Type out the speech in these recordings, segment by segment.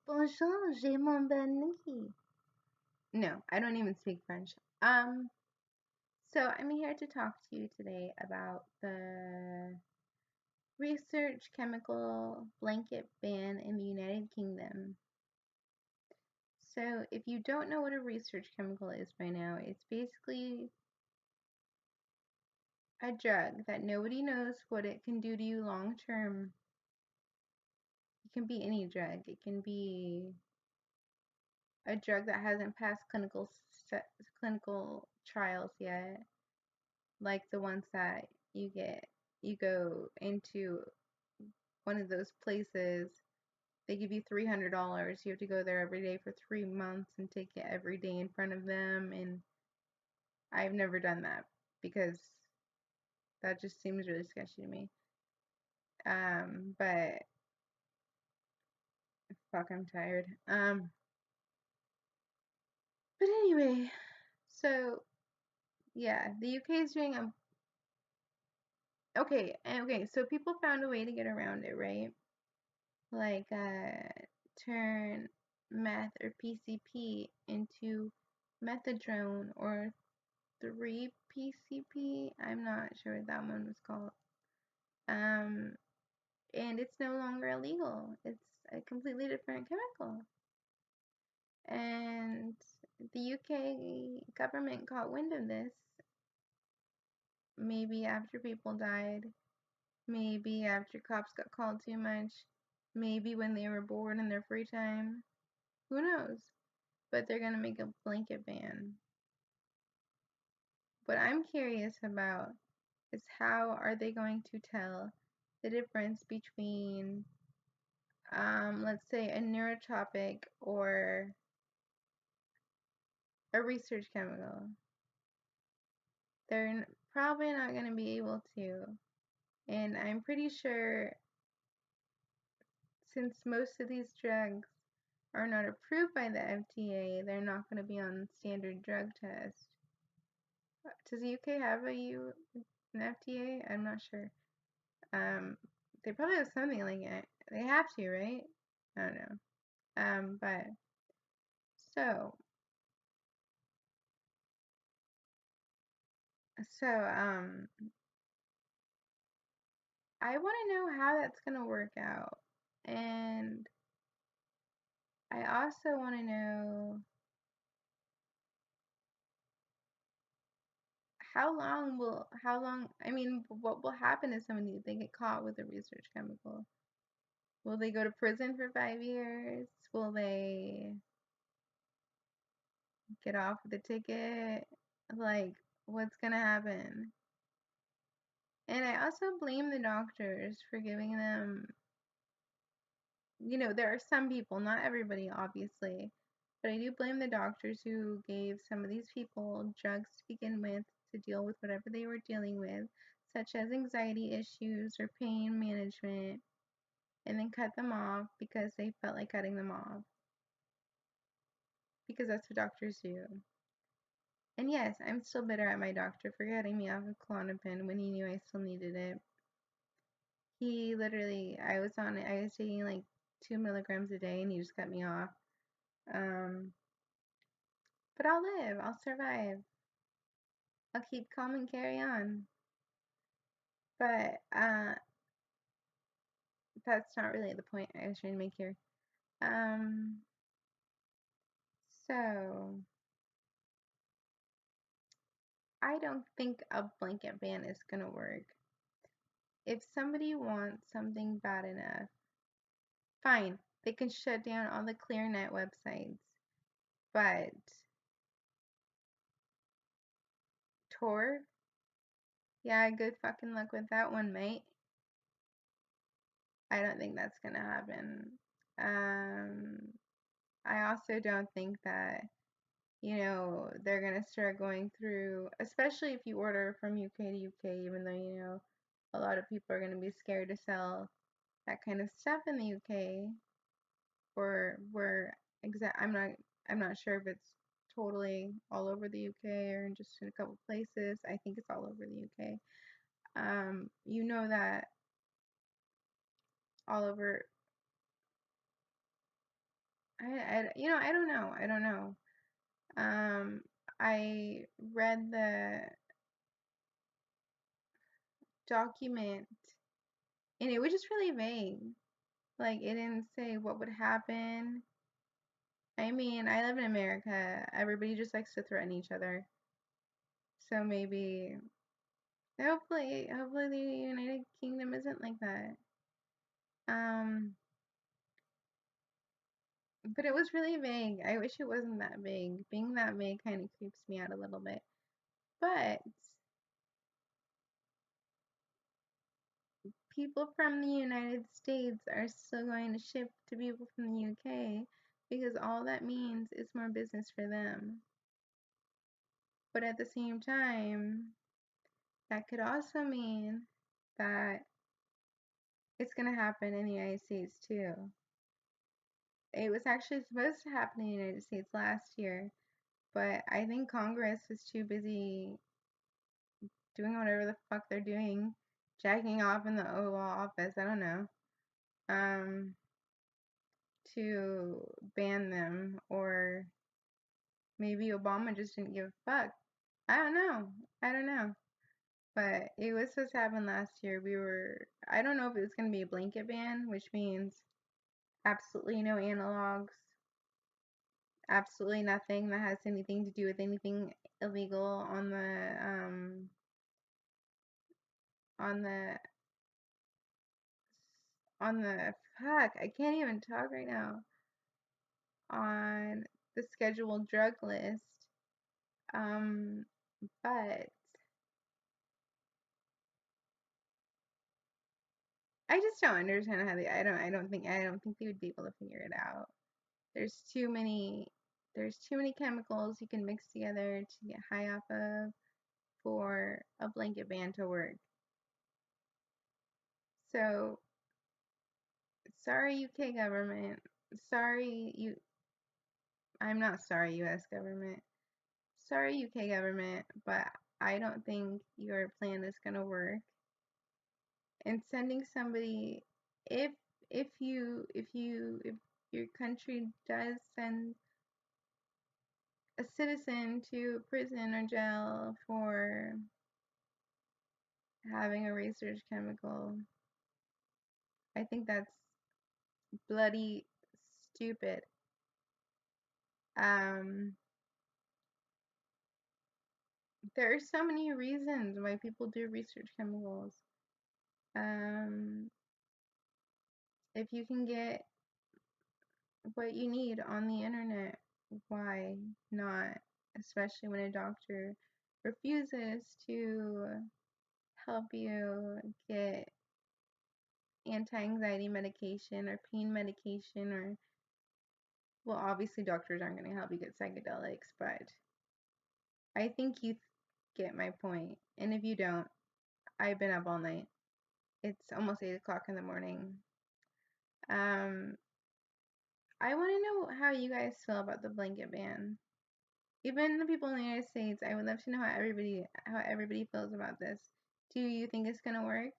Bonjour, j'ai mon bonnet. No, I don't even speak French. So I'm here to talk to you today about the research chemical blanket ban in the United Kingdom. So if you don't know what a research chemical is by now, it's basically a drug that nobody knows what it can do to you long term. It can be any drug. It can be a drug that hasn't passed clinical trials yet, like the ones that you go into one of those places, they give you $300. You have to go there every day for 3 months and take it every day in front of them. And I've never done that because that just seems really sketchy to me. But fuck, I'm tired. But anyway, so yeah, the UK is doing a okay. So people found a way to get around it, right? Like turn meth or PCP into methadone or 3-PCP. I'm not sure what that one was called. And it's no longer illegal. It's a completely different chemical. And the UK government caught wind of this, maybe after people died, maybe after cops got called too much, maybe when they were bored in their free time. Who knows? But they're going to make a blanket ban. What I'm curious about is how are they going to tell the difference between, let's say, a neurotropic or a research chemical? They're probably not going to be able to. And I'm pretty sure since most of these drugs are not approved by the FDA, they're not going to be on standard drug test. Does the UK have an FDA? I'm not sure. They probably have something like it. They have to, right? I don't know. But so so I want to know how that's gonna work out, and I also want to know I mean, what will happen if somebody they get caught with a research chemical? Will they go to prison for 5 years? Will they get off with a ticket? Like, what's gonna happen? And I also blame the doctors for giving them, there are some people, not everybody, obviously, but I do blame the doctors who gave some of these people drugs to begin with to deal with whatever they were dealing with, such as anxiety issues or pain management, and then cut them off because they felt like cutting them off. Because that's what doctors do. And yes, I'm still bitter at my doctor for cutting me off of Klonopin when he knew I still needed it. He literally, I was taking like 2 milligrams a day and he just cut me off. Um, but I'll live, I'll survive. I'll keep calm and carry on. But that's not really the point I was trying to make here. Um, so I don't think a blanket ban is gonna work. If somebody wants something bad enough, fine, they can shut down all the ClearNet websites. But Tor, yeah, good fucking luck with that one, mate. I don't think that's gonna happen. Um, I also don't think that, they're gonna start going through, especially if you order from UK to UK, even though, a lot of people are gonna be scared to sell that kind of stuff in the UK. Or where I'm not sure if it's totally all over the UK or just in a couple places. I think it's all over the UK. You know that all over I don't know. I don't know. Um, I read the document and it was just really vague. Like, it didn't say what would happen. I mean, I live in America. Everybody just likes to threaten each other. So maybe, hopefully the United Kingdom isn't like that. Um, but it was really vague. I wish it wasn't that vague. Being that vague kind of creeps me out a little bit. But people from the United States are still going to ship to people from the UK because all that means is more business for them. But at the same time, that could also mean that it's going to happen in the United States too. It was actually supposed to happen in the United States last year, but I think Congress was too busy doing whatever the fuck they're doing, jacking off in the Oval Office, I don't know, to ban them, or maybe Obama just didn't give a fuck. I don't know. I don't know. But it was supposed to happen last year. I don't know if it was going to be a blanket ban, which means absolutely no analogs, absolutely nothing that has anything to do with anything illegal on the on the fuck, I can't even talk right now, on the scheduled drug list. Um, but I just don't understand how I don't think they would be able to figure it out. There's too many there's too many chemicals you can mix together to get high off of for a blanket ban to work. So sorry, UK government. Sorry, I'm not sorry, US government. Sorry, UK government, but I don't think your plan is gonna work. And sending somebody, if if your country does send a citizen to prison or jail for having a research chemical, I think that's bloody stupid. Um, there are so many reasons why people do research chemicals. Um, if you can get what you need on the internet, why not? Especially when a doctor refuses to help you get anti-anxiety medication or pain medication, or, well, obviously doctors aren't going to help you get psychedelics, but I think you get my point. And if you don't, I've been up all night. It's almost 8 o'clock in the morning. Um, I want to know how you guys feel about the blanket ban. Even the people in the United States, I would love to know how everybody feels about this. Do you think it's gonna work?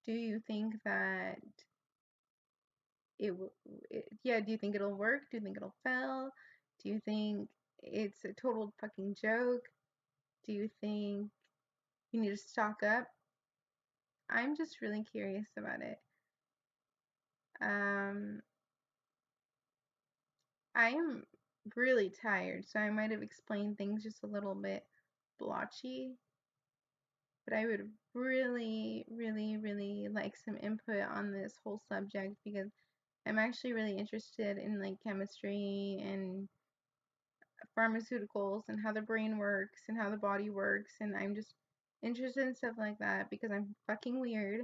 Do you think that yeah, do you think it'll work? Do you think it'll fail? Do you think it's a total fucking joke? Do you think you need to stock up? I'm just really curious about it. Um, I am really tired, so I might have explained things just a little bit blotchy, but I would really, really, really like some input on this whole subject because I'm actually really interested in like chemistry and pharmaceuticals and how the brain works and how the body works, and I'm just interested in stuff like that because I'm fucking weird.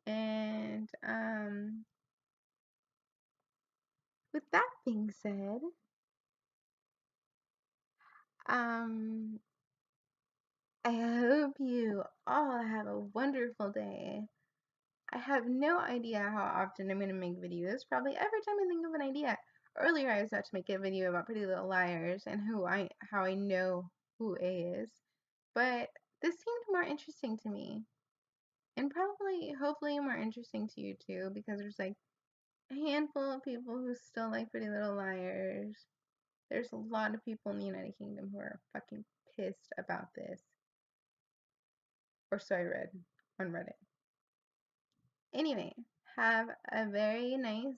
And with that being said, um I hope you all have a wonderful day. I have no idea how often I'm going to make videos. Probably every time I think of an idea. Earlier I was about to make a video about Pretty Little Liars and how I know who A is. But this seemed more interesting to me. And probably, hopefully, more interesting to you too, because there's like a handful of people who still like Pretty Little Liars. There's a lot of people in the United Kingdom who are fucking pissed about this. Or so I read on Reddit. Anyway, have a very nice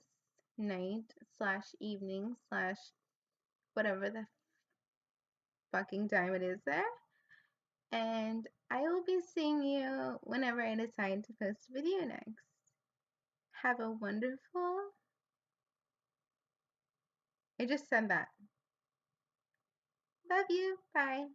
night / evening / whatever the fucking time it is there. And I will be seeing you whenever I decide to post a video next. Have a wonderful... I just said that. Love you. Bye.